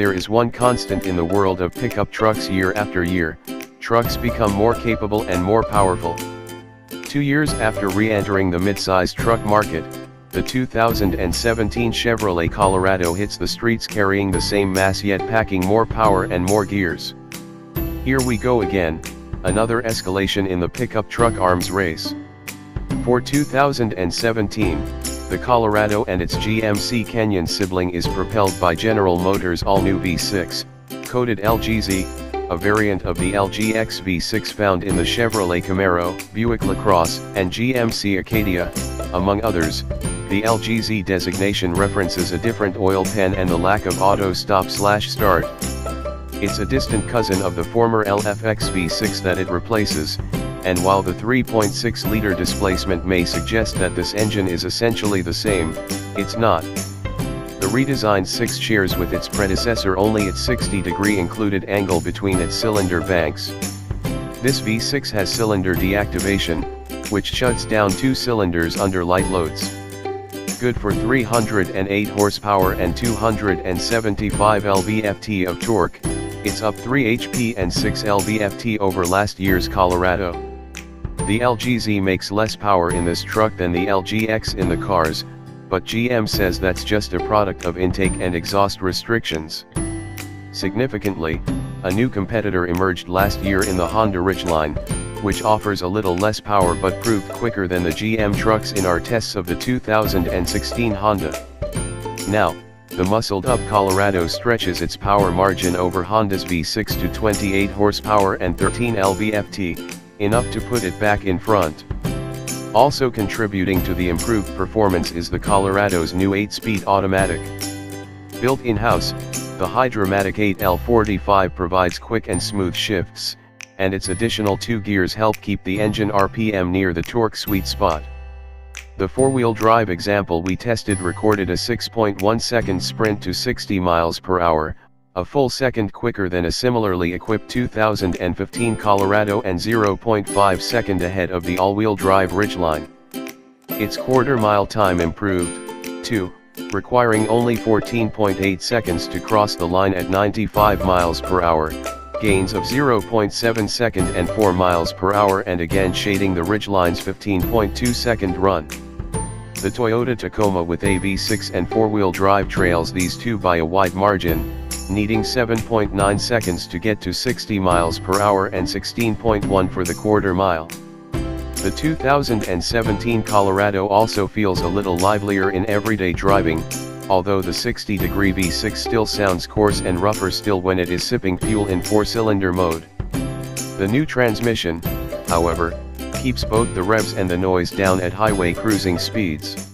there is one constant in the world of pickup trucks year after year: trucks become more capable and more powerful. 2 years after re-entering the mid-sized truck market, the 2017 Chevrolet Colorado hits the streets carrying the same mass yet packing more power and more gears. Here we go again, another escalation in the pickup truck arms race. For 2017, the Colorado and its GMC Canyon sibling is propelled by General Motors' all-new V6, coded LGZ, a variant of the LGX V6 found in the Chevrolet Camaro, Buick LaCrosse, and GMC Acadia, among others. The LGZ designation references a different oil pan and the lack of auto stop/start. It's a distant cousin of the former LFX V6 that it replaces, and while the 3.6-liter displacement may suggest that this engine is essentially the same, it's not. The redesigned 6 shares with its predecessor only its 60-degree included angle between its cylinder banks. This V6 has cylinder deactivation, which shuts down 2 cylinders under light loads. Good for 308 horsepower and 275 lb-ft of torque, it's up 3 HP and 6 lb-ft over last year's Colorado. The LGZ makes less power in this truck than the LGX in the cars, but GM says that's just a product of intake and exhaust restrictions. Significantly, a new competitor emerged last year in the Honda Ridgeline, which offers a little less power but proved quicker than the GM trucks in our tests of the 2016 Honda. Now, the muscled-up Colorado stretches its power margin over Honda's V6 to 28 horsepower and 13 lb-ft, enough to put it back in front. Also contributing to the improved performance is the Colorado's new 8-speed automatic. Built in-house, the Hydramatic 8L45 provides quick and smooth shifts, and its additional 2 gears help keep the engine RPM near the torque sweet spot. The 4-wheel drive example we tested recorded a 6.1 second sprint to 60 miles per hour, a full second quicker than a similarly equipped 2015 Colorado and 0.5 second ahead of the all-wheel drive Ridgeline. Its quarter-mile time improved, too, requiring only 14.8 seconds to cross the line at 95 miles per hour, gains of 0.7 second and 4 miles per hour, and again shading the Ridgeline's 15.2 second run. The Toyota Tacoma with a V6 and 4-wheel drive trails these two by a wide margin, needing 7.9 seconds to get to 60 miles per hour and 16.1 for the quarter mile. The 2017 Colorado also feels a little livelier in everyday driving, although the 60-degree V6 still sounds coarse and rougher still when it is sipping fuel in 4-cylinder mode. The new transmission, however, keeps both the revs and the noise down at highway cruising speeds.